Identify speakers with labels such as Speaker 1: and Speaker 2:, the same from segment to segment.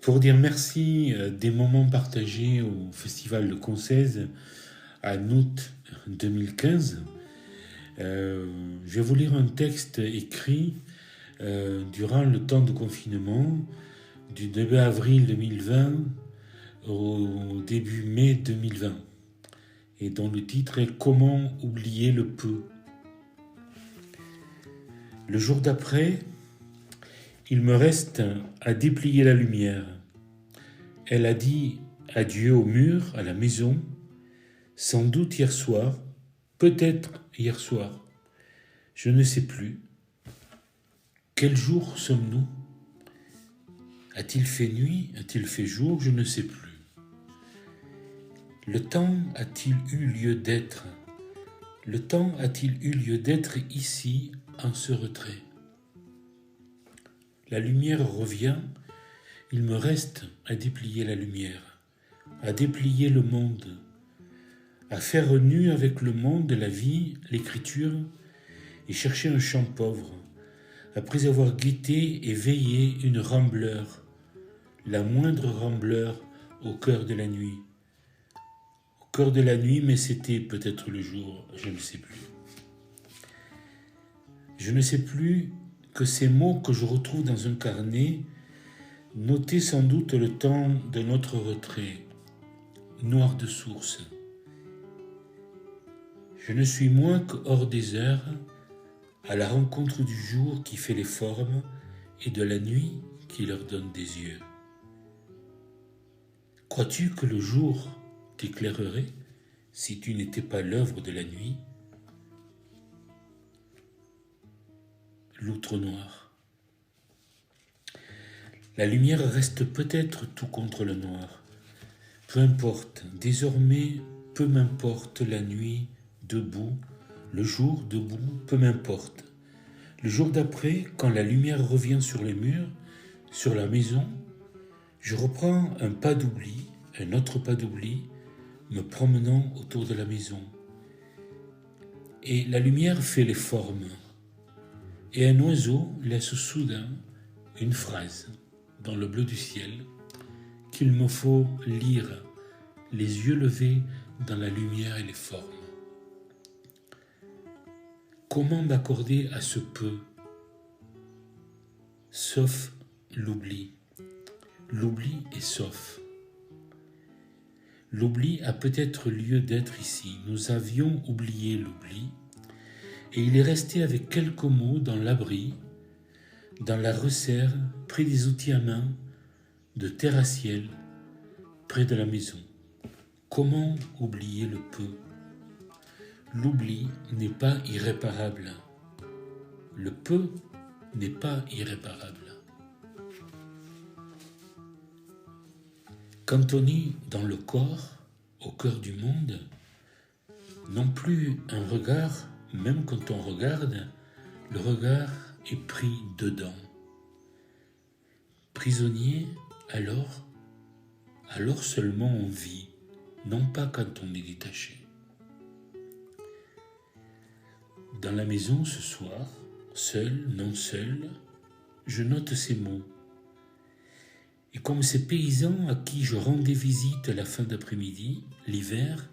Speaker 1: pour dire merci des moments partagés au Festival de Concèze en août 2015. Je vais vous lire un texte écrit durant le temps de confinement du début avril 2020 au début mai 2020 et dont le titre est « Comment oublier le peu ». Le jour d'après, il me reste à déplier la lumière. Elle a dit adieu au mur, à la maison, sans doute hier soir, peut-être hier soir. Je ne sais plus. Quel jour sommes-nous ? A-t-il fait nuit ? A-t-il fait jour ? Je ne sais plus. Le temps a-t-il eu lieu d'être ? Le temps a-t-il eu lieu d'être ici, en ce retrait ? La lumière revient, il me reste à déplier la lumière, à déplier le monde, à faire nu avec le monde, la vie, l'écriture, et chercher un champ pauvre, après avoir guetté et veillé une rambleur, la moindre rambleur au cœur de la nuit. Au cœur de la nuit, mais c'était peut-être le jour, je ne sais plus. Je ne sais plus que ces mots que je retrouve dans un carnet, notés sans doute le temps de notre retrait, noir de source. Je ne suis moins que hors des heures, à la rencontre du jour qui fait les formes et de la nuit qui leur donne des yeux. Crois-tu que le jour t'éclairerait si tu n'étais pas l'œuvre de la nuit ? L'outre noir. La lumière reste peut-être tout contre le noir. Peu importe, désormais, peu m'importe la nuit debout, le jour debout, peu m'importe. Le jour d'après, quand la lumière revient sur les murs, sur la maison, je reprends un pas d'oubli, un autre pas d'oubli, me promenant autour de la maison. Et la lumière fait les formes. Et un oiseau laisse soudain une phrase dans le bleu du ciel qu'il me faut lire, les yeux levés dans la lumière et les formes. Comment m'accorder à ce peu, sauf l'oubli ? L'oubli est sauf. L'oubli a peut-être lieu d'être ici. Nous avions oublié l'oubli, et il est resté avec quelques mots dans l'abri, dans la resserre, près des outils à main, de terre à ciel, près de la maison. Comment oublier le peu ? L'oubli n'est pas irréparable. Le peu n'est pas irréparable. Cantonné dans le corps, au cœur du monde, non plus un regard, même quand on regarde, le regard est pris dedans. Prisonnier, alors seulement on vit, non pas quand on est détaché. Dans la maison ce soir, seul, non seul, je note ces mots. Et comme ces paysans à qui je rendais visite la fin d'après-midi, l'hiver,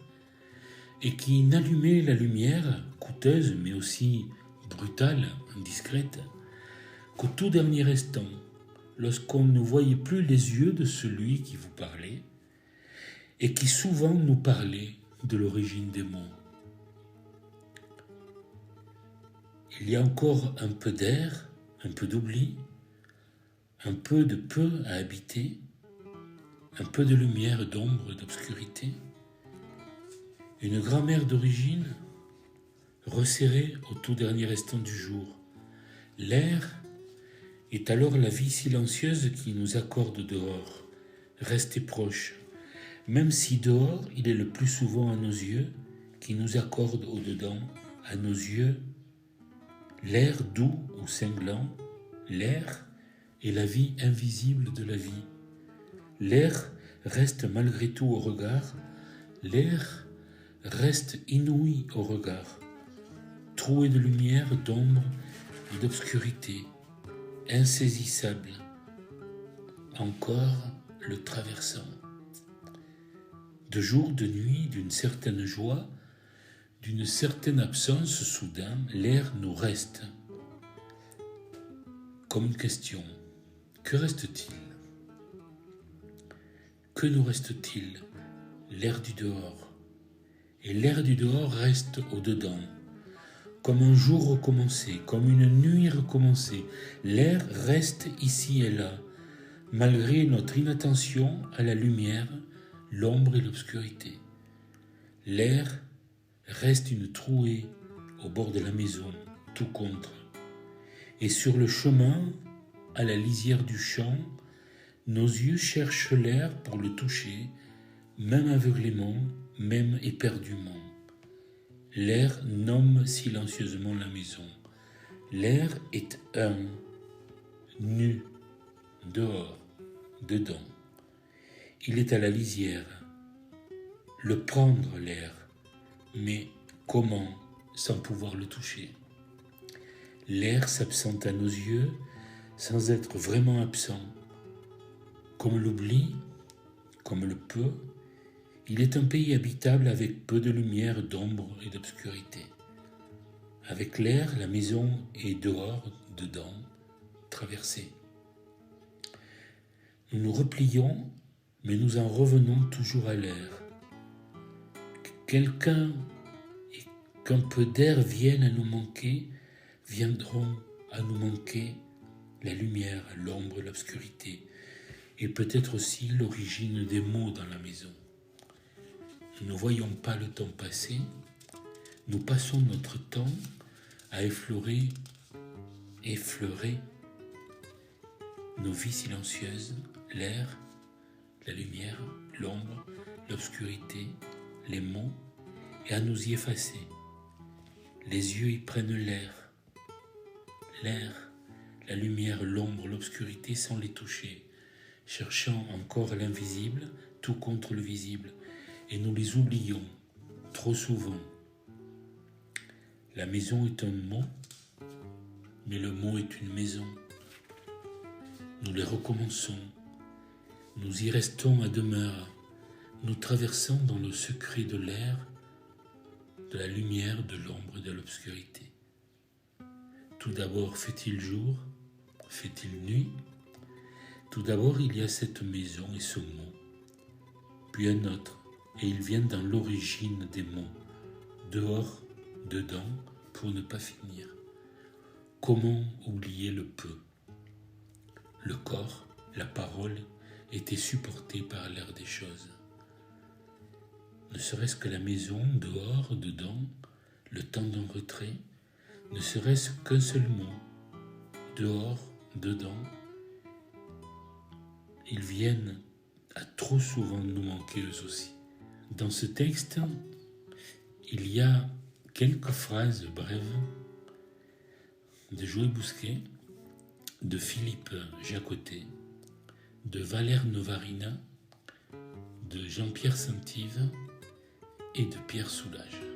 Speaker 1: et qui n'allumaient la lumière, coûteuse mais aussi brutale, indiscrète, qu'au tout dernier instant, lorsqu'on ne voyait plus les yeux de celui qui vous parlait, et qui souvent nous parlait de l'origine des mots. Il y a encore un peu d'air, un peu d'oubli, un peu de peu à habiter, un peu de lumière, d'ombre, d'obscurité, une grand-mère d'origine resserrée au tout dernier instant du jour. L'air est alors la vie silencieuse qui nous accorde dehors. Restez proche, même si dehors il est le plus souvent à nos yeux, qui nous accorde au-dedans, à nos yeux, l'air doux ou cinglant, l'air est la vie invisible de la vie. L'air reste malgré tout au regard, l'air reste inouï au regard, troué de lumière, d'ombre et d'obscurité, insaisissable. Encore le traversant. De jour, de nuit, d'une certaine joie, d'une certaine absence, soudain, l'air nous reste. Comme une question, que reste-t-il ? Que nous reste-t-il ? L'air du dehors. Et l'air du dehors reste au-dedans. Comme un jour recommencé, comme une nuit recommencée, l'air reste ici et là, malgré notre inattention à la lumière, l'ombre et l'obscurité. L'air reste une trouée au bord de la maison, tout contre. Et sur le chemin, à la lisière du champ, nos yeux cherchent l'air pour le toucher, même aveuglément, même éperdument. L'air nomme silencieusement la maison. L'air est un, nu, dehors, dedans. Il est à la lisière. Le prendre, l'air, mais comment sans pouvoir le toucher ? L'air s'absente à nos yeux sans être vraiment absent. Comme l'oubli, comme le peu, il est un pays habitable avec peu de lumière, d'ombre et d'obscurité. Avec l'air, la maison est dehors, dedans, traversée. Nous nous replions, mais nous en revenons toujours à l'air. Quelqu'un et qu'un peu d'air vienne à nous manquer, viendront à nous manquer la lumière, l'ombre, l'obscurité, et peut-être aussi l'origine des mots dans la maison. Nous ne voyons pas le temps passer, nous passons notre temps à effleurer nos vies silencieuses, l'air, la lumière, l'ombre, l'obscurité, les mots, et à nous y effacer. Les yeux y prennent l'air, la lumière, l'ombre, l'obscurité sans les toucher, cherchant encore l'invisible, tout contre le visible, et nous les oublions trop souvent. La maison est un mot, mais le mot est une maison. Nous les recommençons, nous y restons à demeure, nous traversons dans le secret de l'air, de la lumière, de l'ombre et de l'obscurité. Tout d'abord, fait-il jour? Fait-il nuit? Tout d'abord, il y a cette maison et ce mot, puis un autre, et ils viennent dans l'origine des mots, dehors, dedans, pour ne pas finir. Comment oublier le peu? Le corps, la parole, étaient supportés par l'air des choses. Ne serait-ce que la maison, dehors, dedans, le temps d'un retrait, ne serait-ce qu'un seul mot, dehors, dedans, ils viennent à trop souvent nous manquer eux aussi. Dans ce texte, il y a quelques phrases brèves de Joël Bousquet, de Philippe Jacotet, de Valère Novarina, de Jean-Pierre Saint-Yves et de Pierre Soulages.